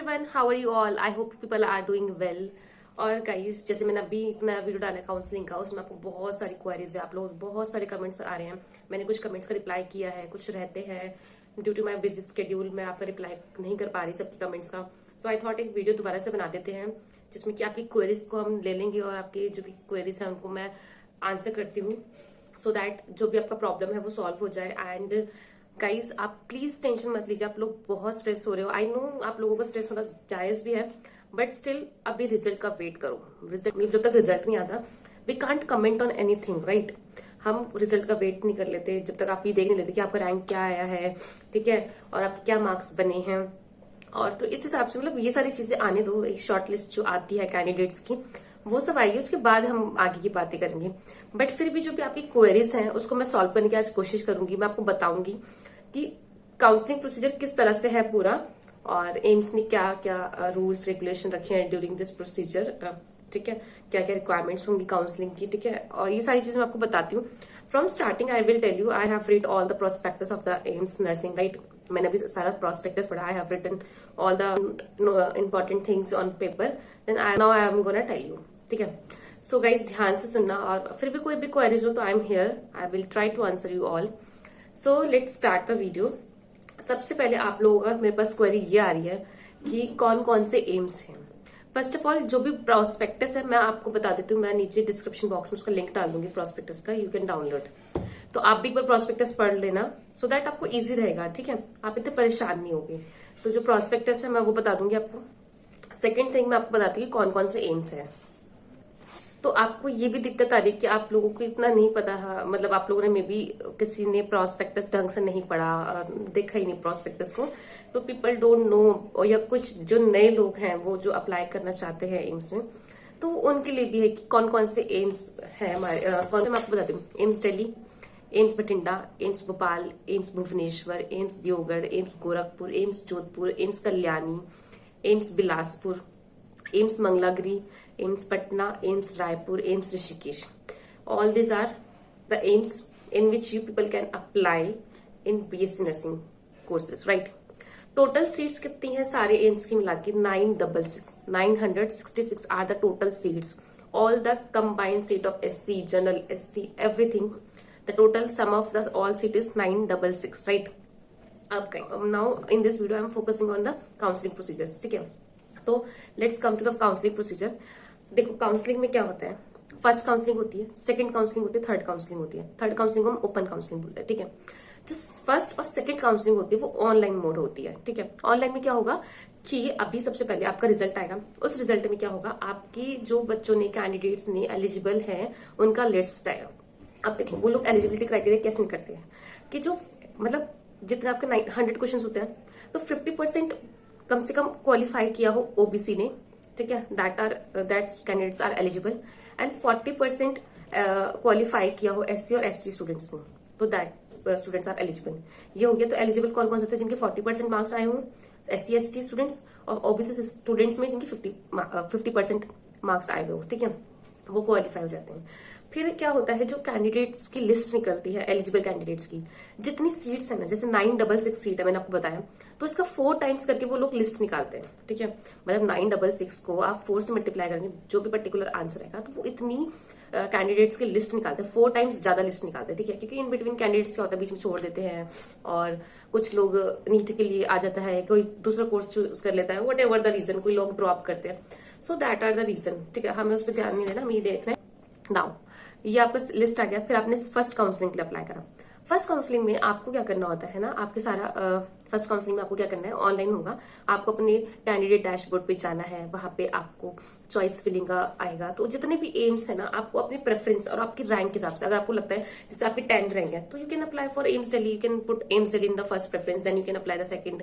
Everyone, how are you all? I hope people are doing well. और guys, जैसे मैंने अभी एक नया वीडियो डाला है काउंसलिंग का, उसमें आपको बहुत सारी क्वेरीज है, आप लोग बहुत सारे कमेंट्स आ रहे हैं। मैंने कुछ कमेंट्स का रिप्लाई किया है, कुछ रहते हैं due to my busy schedule मैं आपका रिप्लाई नहीं कर पा रही सबके कमेंट्स का। सो आई थॉट एक वीडियो दोबारा से बना देते हैं जिसमें कि आपकी क्वेरीज को हम ले लेंगे और आपके जो भी क्वेरीज हैं उनको मैं आंसर करती हूँ, सो दैट जो भी आपका प्रॉब्लम है वो सॉल्व हो जाए। एंड गाइज, आप प्लीज टेंशन मत लीजिए, आप लोग बहुत स्ट्रेस हो रहे हो। आई नो आप लोगों का स्ट्रेस होना जायज भी है, बट स्टिल अभी रिजल्ट का वेट करो। रिजल्ट जब तक रिजल्ट नहीं आता, we can't comment on anything, right. हम रिजल्ट का वेट नहीं कर लेते जब तक आप ये देख नहीं लेते कि आपका रैंक क्या आया है, ठीक है, और आपके क्या मार्क्स बने हैं। और तो इस हिसाब से मतलब ये सारी चीजें आने दो, एक शॉर्ट लिस्ट जो आती है कैंडिडेट्स की वो सब आएगी, उसके बाद हम आगे की बातें करेंगे। बट फिर भी जो भी आपकी क्वेरीज हैं उसको मैं सॉल्व करने की आज कोशिश करूंगी। मैं आपको बताऊंगी कि काउंसलिंग प्रोसीजर किस तरह से है पूरा, और एम्स ने क्या क्या रूल्स रेगुलेशन रखे हैं ड्यूरिंग दिस प्रोसीजर, ठीक है, क्या क्या रिक्वायरमेंट्स होंगी काउंसलिंग की, ठीक है। और ये सारी चीजें मैं आपको बताती हूँ। From starting I will tell you, I have read all the prospectus of the AIIMS nursing, right. मैंने अभी सारा प्रोस्पेक्टस पढ़ा, I have written all the important things on paper, then I am gonna tell you, ठीक है। So guys, ध्यान से सुनना, और फिर भी कोई भी क्वेरीज हो तो I am here, I will try to answer you all. So let's start the video. सबसे पहले आप लोगों का मेरे पास क्वेरी ये आ रही है कि कौन कौन से एम्स हैं। फर्स्ट ऑफ ऑल, जो भी प्रोस्पेक्टस है मैं आपको बता देती हूँ, मैं नीचे डिस्क्रिप्शन बॉक्स में उसका लिंक डाल दूंगी प्रोस्पेक्टस का, यू कैन डाउनलोड। तो आप भी एक बार प्रोस्पेक्टस पढ़ लेना, सो दैट आपको इजी रहेगा, ठीक है, आप इतने परेशान नहीं होगे। तो जो प्रोस्पेक्टस है मैं वो बता दूंगी आपको। सेकेंड थिंग मैं आपको बताती हूँ कौन कौन से एम्स है। तो आपको ये भी दिक्कत आ रही है कि आप लोगों को इतना नहीं पता है, मतलब आप लोगों ने मे बी किसी ने प्रोस्पेक्टस ढंग से नहीं पढ़ा, देखा ही नहीं प्रोस्पेक्टस को, तो पीपल डोंट नो, या कुछ जो नए लोग हैं वो जो अप्लाई करना चाहते हैं एम्स में, तो उनके लिए भी है कि कौन कौन से एम्स है हमारे। कौन से मैं आपको बताती हूँ, AIIMS Delhi, AIIMS Bathinda, AIIMS Bhopal, AIIMS Bhubaneswar, AIIMS दियोगढ़, AIIMS Gorakhpur, AIIMS Jodhpur, AIIMS Kalyani, AIIMS Bilaspur, AIIMS Mangalagiri, AIIMS Patna, AIIMS Raipur, AIIMS Rishikesh. All these are the aims in which you people can apply in BSc nursing courses, right? Total seats कितनी है सारे AIIMS की मिला के? 966 are the total seats, all the combined seat of SC, general, ST, everything, the total sum of the all seat is 966, right. अब now in this video I am focusing on the counselling procedures, ठीक है। तो let's come to the counselling procedure. देखो, counselling में क्या होता है, first counselling होती है, सेकंड काउंसलिंग होती है, थर्ड काउंसलिंग होती है। थर्ड काउंसलिंग को हम ओपन काउंसलिंग बोलते हैं, ठीक है। जो फर्स्ट और सेकंड काउंसलिंग होती है वो ऑनलाइन मोड होती है, ठीक है। ऑनलाइन में क्या होगा कि अभी सबसे पहले आपका रिजल्ट आएगा, उस रिजल्ट में क्या होगा, आपकी जो बच्चों ने, कैंडिडेट्स ने एलिजिबल है उनका लिस्ट आएगा। अब देखिए वो लोग एलिजिबिलिटी क्राइटेरिया कैसे करते हैं कि जो मतलब जितने आपके 100 क्वेश्चन होते हैं तो 50% कम से कम क्वालिफाई किया हो ओबीसी ने, ठीक है, that candidates are eligible, and 40% qualify किया हो SC और ST स्टूडेंट्स ने, तो दैट स्टूडेंट्स आर एलिजिबल। ये हो गया। तो एलिजिबल कौन कौन से होते हैं? जिनके 40% मार्क्स आए हों, SC ST स्टूडेंट्स, और ओबीसी स्टूडेंट्स में जिनके 50% मार्क्स आए हुए हो, ठीक है, वो क्वालिफाई हो जाते हैं। फिर क्या होता है, जो कैंडिडेट्स की लिस्ट निकलती है एलिजिबल कैंडिडेट्स की, जितनी सीट्स है ना, जैसे 966 सीट है मैंने आपको बताया, तो इसका 4 टाइम्स करके वो लोग लिस्ट निकालते हैं, ठीक है। मतलब 966 को आप 4 से मल्टीप्लाई करेंगे, जो भी पर्टिकुलर आंसर आएगा, तो वो इतनी कैंडिडेट्स की लिस्ट निकालते हैं, 4 टाइम्स ज्यादा लिस्ट निकालते हैं, ठीक है। क्योंकि इन बिटवीन कैंडिडेट्स क्या होता है, बीच में छोड़ देते हैं, और कुछ लोग नीट के लिए आ जाता है, कोई दूसरा कोर्स चूज कर लेता है, वट एवर द रीजन, कोई लोग ड्रॉप करते हैं, so that are the reason, ठीक है। हमें उस पर ध्यान नहीं देना, हम ये देख रहे हैं। नाउ ये आपका लिस्ट आ गया, फिर आपने फर्स्ट काउंसलिंग के लिए अप्लाई करा। फर्स्ट काउंसलिंग में आपको क्या करना होता है ना, आपके सारा फर्स्ट काउंसलिंग में आपको क्या करना है, ऑनलाइन होगा, आपको अपने कैंडिडेट डैशबोर्ड पे जाना है, वहां पे आपको चॉइस फिलिंग का आएगा। तो जितने भी एम्स है ना, आपको अपनी प्रेफरेंस और आपकी रैंक के हिसाब से, अगर आपको लगता है जैसे आपकी 10 रैंक है, तो you can apply for AIIMS Delhi, you can put AIIMS Delhi in the first preference, then you can apply the second,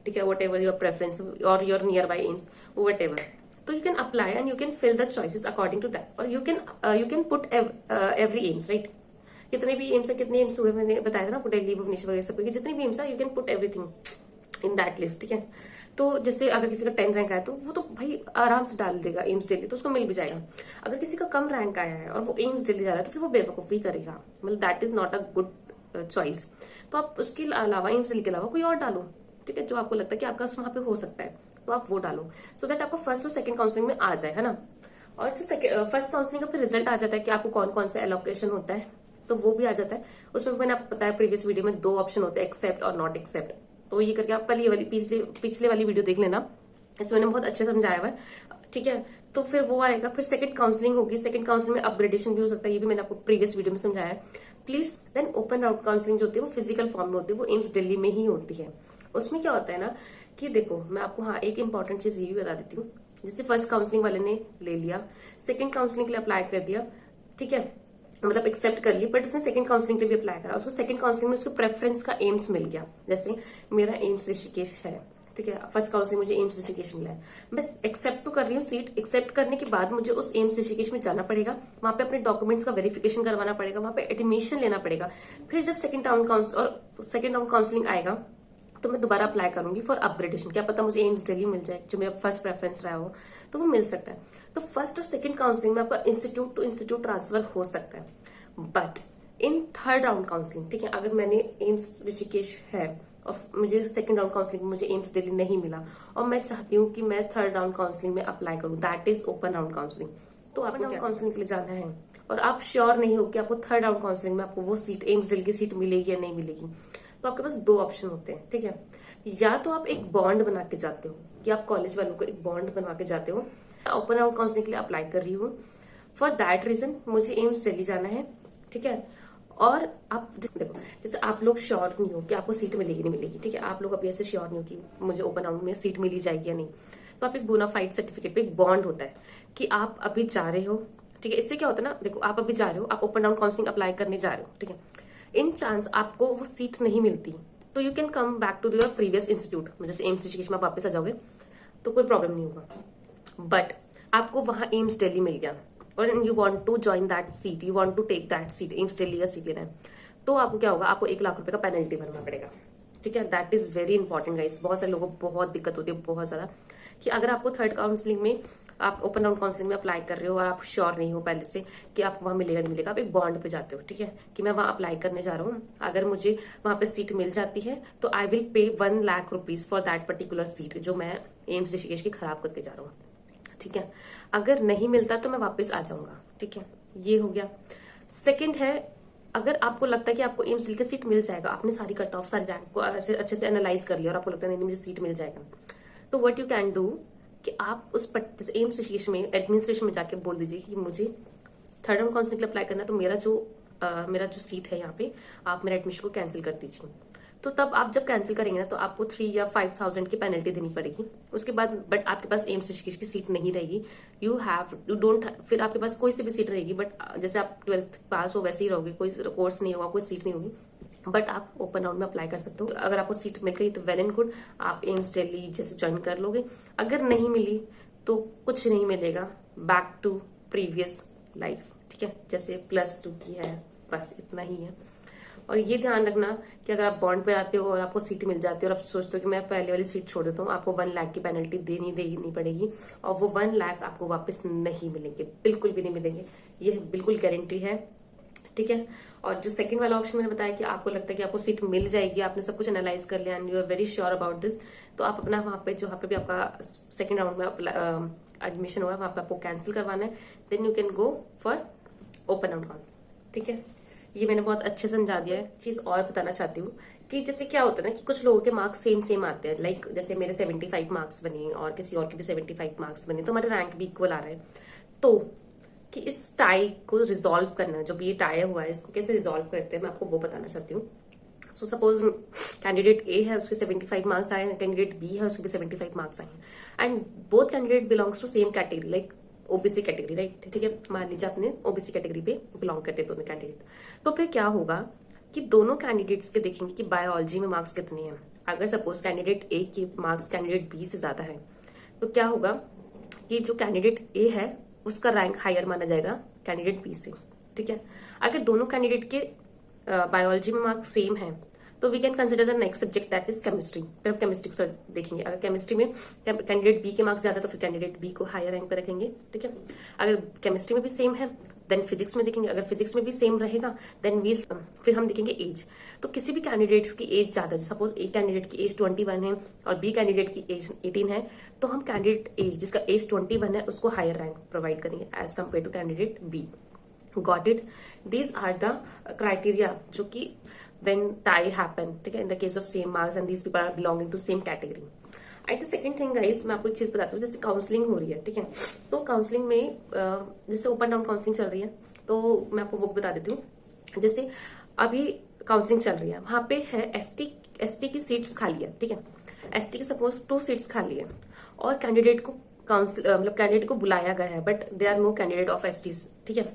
ठीक है, वट एवर योर प्रेफरेंस और your nearby AIIMS, whatever. तो you can apply and you can fill the choices according to that, और you can put every aims, right। कितने भी AIIMS है, कितने AIIMS हुए मैंने बताया था ना, दिल्ली, भुवनेश्वर वगैरह सब, जितने भी एम्स है you can put everything in that list, ठीक है। तो जैसे अगर किसी का 10 रैंक आया तो वो तो भाई आराम से डाल देगा एम्स दिल्ली, तो उसको मिल भी जाएगा। अगर किसी का कम रैंक आया है और वो एम्स दिल्ली जा रहा है तो फिर वो बेवकूफी करेगा, मतलब that is not a good choice. तो आप उसके अलावा एम्स दिल्ली के अलावा कोई और डालो, ठीक है, जो आपको लगता है कि आपका वहां पे हो सकता है, तो आप वो डालो सो दैट आपको फर्स्ट और सेकंड काउंसलिंग में आ जाए, है ना। और जो फर्स्ट काउंसलिंग का फिर रिजल्ट आ जाता है कि आपको कौन कौन सा एलोकेशन होता है, तो वो भी आ जाता है। उसमें मैंने आपको बताया प्रीवियस वीडियो में 2 ऑप्शन होते हैं, एक्सेप्ट और नॉट एक्सेप्ट। तो ये करके आप कल ये वाली पिछले वाली वीडियो देख लेना, इसमें मैंने बहुत अच्छे समझाया हुआ है, ठीक है। तो फिर वो आएगा, फिर सेकंड काउंसलिंग होगी, सेकंड काउंसलिंग में अपग्रेडेशन भी हो सकता है, ये भी मैंने आपको प्रीवियस वीडियो में समझाया है please. Then open round counselling जो होती है वो फिजिकल फॉर्म में होती है, वो एम्स दिल्ली में ही होती है। उसमें क्या होता है ना कि देखो मैं आपको हाँ एक इंपॉर्टेंट चीज ये भी बता देती हूँ। जैसे फर्स्ट काउंसलिंग वाले ने ले लिया, सेकंड काउंसलिंग के लिए अप्लाई कर दिया, ठीक है, मतलब एक्सेप्ट कर लिया, बट उसने सेकंड काउंसलिंग के लिए भी अप्लाई करा, उसको सेकंड काउंसलिंग में उसको प्रेफरेंस का एम्स मिल गया। जैसे मेरा एम्स ऋषिकेश है, ठीक है, फर्स्ट काउंसलिंग मुझे एम्स ऋषिकेश मिला है, मैं एक्सेप्ट तो कर रही हूँ सीट। एक्सेप्ट करने के बाद मुझे उस एम्स ऋषिकेश में जाना पड़ेगा, वहां पे अपने डॉक्यूमेंट्स का वेरिफिकेशन करवाना पड़ेगा, वहां पे एडमिशन लेना पड़ेगा। फिर जब सेकंड राउंड काउंसलिंग आएगा तो मैं दोबारा अप्लाई करूंगी फॉर अपग्रेडेशन। क्या पता मुझे एम्स दिल्ली मिल जाए, जो मेरा फर्स्ट प्रेफरेंस रहा हो, तो वो मिल सकता है। तो फर्स्ट और सेकंड काउंसलिंग में आपका इंस्टीट्यूट टू इंस्टीट्यूट ट्रांसफर हो सकता है, but in third round counselling, ठीक है, अगर मैंने एम्स ऋषिकेश है और मुझे सेकंड राउंड काउंसलिंग में मुझे एम्स दिल्ली नहीं मिला और मैं चाहती हूँ कि मैं थर्ड राउंड काउंसलिंग में अप्लाई करूँ, that is open round counselling. तो ओपन राउंड काउंसलिंग के लिए जाना है और आप श्योर नहीं हो कि आपको थर्ड राउंड काउंसलिंग में आपको वो सीट एम्स दिल्ली की सीट मिलेगी या नहीं मिलेगी, तो आपके पास 2 ऑप्शन होते हैं, ठीक है। या तो आप एक बॉन्ड बना के जाते हो कि आप कॉलेज वालों को एक बॉन्ड बनवा के जाते हो, ओपन राउंड काउंसलिंग के लिए अप्लाई कर रही हूँ, फॉर दैट रीजन मुझे एम्स दिल्ली जाना है, ठीक है। और आप देखो जैसे आप लोग श्योर नहीं हो कि आपको सीट मिलेगी नहीं मिलेगी, ठीक है, आप लोग अभी ऐसे श्योर नहीं हो कि मुझे ओपन राउंड में सीट मिली जाएगी या नहीं, तो आप एक बोनाफाइड सर्टिफिकेट पे एक बॉन्ड होता है कि आप अभी जा रहे हो, ठीक है। इससे क्या होता है ना, देखो आप अभी जा रहे हो, आप ओपन राउंड काउंसलिंग अप्लाई करने जा रहे हो, ठीक है, इन चांस आपको वो सीट नहीं मिलती तो you can come back to your previous institute, जैसे एम्स ऋषिकेश में आप वापस आ जाओगे तो कोई प्रॉब्लम नहीं होगा। बट आपको वहां एम्स दिल्ली मिल गया और you want to join that seat, you want to take that seat, AIIMS Delhi का सीट लेना है, तो आपको क्या होगा, आपको 1 लाख रुपए का पेनल्टी भरना पड़ेगा, ठीक है। That is very important guys, बहुत सारे लोगों को बहुत दिक्कत होती है, बहुत ज्यादा, कि अगर आपको थर्ड काउंसलिंग में आप ओपन राउंड काउंसलिंग में अप्लाई कर रहे हो और आप श्योर नहीं हो पहले से कि आप वहां मिलेगा नहीं मिलेगा, आप एक बॉन्ड पे जाते हो, ठीक है, कि मैं वहां अप्लाई करने जा रहा हूँ, अगर मुझे वहां पे सीट मिल जाती है तो I will pay 1 lakh rupees for that particular seat जो मैं एम्स ऋषिकेश की खराब करके जा रहा हूँ, ठीक है। अगर नहीं मिलता तो मैं वापस आ जाऊंगा, ठीक है, ये हो गया। सेकंड है, अगर आपको लगता है कि आपको एम्स की सीट मिल जाएगा, आपने सारी कट ऑफ सारी रैंक को अच्छे से एनालाइज कर लिया और आपको लगता है नहीं मुझे सीट मिल जाएगा, तो व्हाट यू कैन डू कि आप उस जैसे एम्स ऋषिकेश में एडमिनिस्ट्रेशन में जाके बोल दीजिए कि मुझे थर्ड राउंड काउंसलिंग के लिए अप्लाई करना है, तो मेरा जो सीट है यहाँ पे आप मेरा एडमिशन को कैंसिल कर दीजिए। तो तब आप जब कैंसिल करेंगे ना तो आपको 3 या 5,000 की पेनल्टी देनी पड़ेगी। उसके बाद बट आपके पास एम्स ऋषिकेश की सीट नहीं रहेगी, यू डोंट, फिर आपके पास कोई सी भी सीट रहेगी, बट जैसे आप 12th पास हो वैसे ही रहोगे, कोई कोर्स नहीं होगा, कोई सीट नहीं होगी, बट आप ओपन राउंड में अप्लाई कर सकते हो। अगर आपको सीट मिल गई तो वेल एंड गुड, आप एम्स दिल्ली जैसे ज्वाइन कर लोगे। अगर नहीं मिली तो कुछ नहीं मिलेगा, बैक टू प्रीवियस लाइफ, ठीक है, जैसे +2 की है, बस इतना ही है। और ये ध्यान रखना कि अगर आप बॉन्ड पे आते हो और आपको सीट मिल जाती है और आप सोचते हो कि मैं पहले वाली सीट छोड़ देता हूँ, आपको 1 लाख की पेनल्टी देनी पड़ेगी और वो 1 लाख आपको वापस नहीं मिलेंगे, बिल्कुल भी नहीं मिलेंगे, ये बिल्कुल गारंटी है, ठीक है। और जो सेकंड वाला ऑप्शन मैंने बताया कि आपको लगता है कि आपको सीट मिल जाएगी, आपने सब कुछ एनालाइज कर लिया and you are very sure about this, तो आप अपना वहां पे भी आपका सेकंड राउंड में एडमिशन हुआ है वहां पे आपको कैंसिल करवाना है, then you can go for open round counselling, ठीक है। ये मैंने बहुत अच्छे से समझा दिया है। चीज और बताना चाहती हूँ कि जैसे क्या होता है ना कि कुछ लोगों के मार्क्स सेम आते हैं, लाइक जैसे मेरे 75 मार्क्स बने और किसी और के भी 75 मार्क्स बने, तो हमारे रैंक भी इक्वल आ रहा है। तो कि इस टाई को रिजॉल्व करना, जो भी ये टाई हुआ है इसको कैसे रिजॉल्व करते हैं मैं आपको वो बताना चाहती हूँ। सो सपोज कैंडिडेट ए है, उसके 75 मार्क्स आए, कैंडिडेट बी है, उसके भी 75 मार्क्स आए, and both candidate belongs to same category, like OBC category, right, ठीक है, मान लीजिए आपने ओबीसी कैटेगरी पे बिलोंग करते दोनों कैंडिडेट, तो फिर क्या होगा कि दोनों कैंडिडेट्स के देखेंगे कि बायोलॉजी में मार्क्स कितने हैं। अगर सपोज कैंडिडेट ए के मार्क्स कैंडिडेट बी से ज्यादा है तो क्या होगा कि जो कैंडिडेट ए है उसका रैंक हायर माना जाएगा कैंडिडेट बी से, ठीक है। अगर दोनों कैंडिडेट के बायोलॉजी में मार्क्स सेम है तो we can consider the next subject that is chemistry. फिर हम केमिस्ट्री को देखेंगे। अगर केमिस्ट्री में कैंडिडेट बी के मार्क्स ज्यादा तो फिर कैंडिडेट बी को हायर रैंक पे रखेंगे, ठीक है। अगर केमिस्ट्री में भी सेम है देन फिजिक्स में देखेंगे। अगर फिजिक्स में भी सेम रहेगा देन वी फिर हम देखेंगे एज। तो किसी भी कैंडिडेट्स की एज ज्यादा है, सपोज ए कैंडिडेट की एज 21 है और बी कैंडिडेट की एज 18 है, तो हम कैंडिडेट ए जिसका एज 21 है उसको हायर रैंक प्रोवाइड करेंगे as compare to candidate B. Got it? These are the criteria जो कि when tie happen, ठीक है, in the case of same marks and these people are belonging to same category. At the second thing guys, मैं आपको एक चीज बताती हूँ। जैसे काउंसलिंग हो रही है, ठीक है, तो काउंसलिंग में जैसे ओपन डाउन काउंसलिंग चल रही है, तो मैं आपको वो बता देती हूँ। जैसे अभी काउंसलिंग चल रही है, वहां पे है एसटी की सीट्स खाली है, ठीक है। एसटी की सपोज 2 सीट्स खाली है और कैंडिडेट को मतलब कैंडिडेट को बुलाया गया है, but they are no candidate of STs, ठीक है।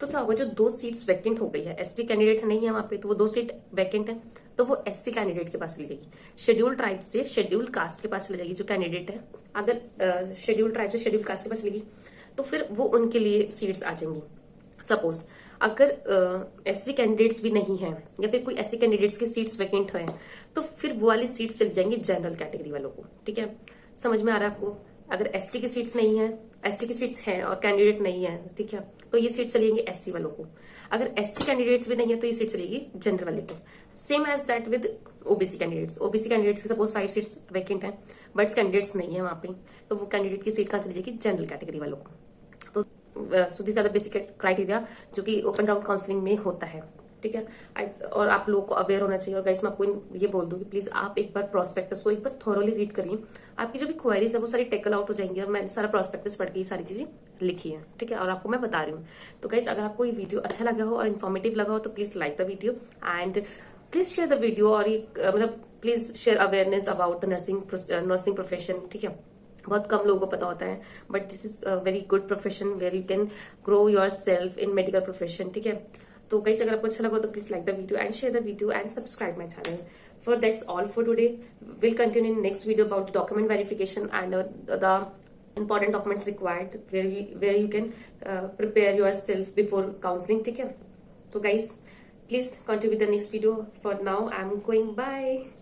तो क्या होगा, जो 2 सीट्स वैकेंट हो गई है, एसटी कैंडिडेट नहीं है वहां पे, तो वो 2 सीट वैकेंट है, तो वो एससी कैंडिडेट के पास चली जाएगी। शेड्यूल ट्राइब से शेड्यूल कास्ट के पास चली जाएगी जो कैंडिडेट है। अगर शेड्यूल ट्राइब से शेड्यूल कास्ट के पास चलेगी तो फिर वो उनके लिए सीट्स आ जाएंगी। सपोज अगर एससी कैंडिडेट्स भी नहीं है या फिर कोई ऐसे कैंडिडेट्स की सीट्स वैकेंट है, तो फिर वो वाली सीट्स चली जाएंगी जनरल कैटेगरी वालों को, ठीक है। समझ में आ रहा है आपको? अगर एसटी की सीट्स नहीं है, एसटी की सीट्स हैं और कैंडिडेट नहीं है, ठीक है, तो ये सीट चलेंगे एससी वालों को। अगर एससी कैंडिडेट्स भी नहीं है तो ये सीट चलेगी जनरल वाले को। Same as that with OBC candidates. OBC candidates की सपोज 5 सीट्स वैकेंट है बट कैंडिडेट्स नहीं है वहां पे, तो वो कैंडिडेट की सीट कहाँ चली जाएगी? जनरल कैटेगरी वालों को। तो so this are the basic criteria जो कि ओपन राउंड काउंसलिंग में होता है, ठीक है। और आप लोगों को अवेयर होना चाहिए। और गाइस मैं आपको ये बोल दूं कि प्लीज आप एक बार प्रोस्पेक्टस को एक बार थोरोली रीड करिए। आपकी जो भी क्वेरीज है वो सारी टेकल आउट हो जाएंगी और मैंने सारा प्रोस्पेक्टस पढ़ के ये सारी चीजें लिखी है, ठीक है, और आपको मैं बता रही हूँ। तो गाइस अगर आपको ये वीडियो अच्छा लगा हो और इन्फॉर्मेटिव लगा हो तो please like the video and please share the video. और मतलब please share awareness about the nursing profession, ठीक है। बहुत कम लोगों को पता होता है but this is a very good profession where you can grow yourself in medical profession, ठीक है। तो गाइस अगर आपको अच्छा लगा तो please like the video and share the video and subscribe my channel. For that's all for today. We'll continue in next video about the document verification and the important documents required where you can prepare yourself before counseling. ठीक है? So guys, please continue with the next video. For now, I'm going. Bye.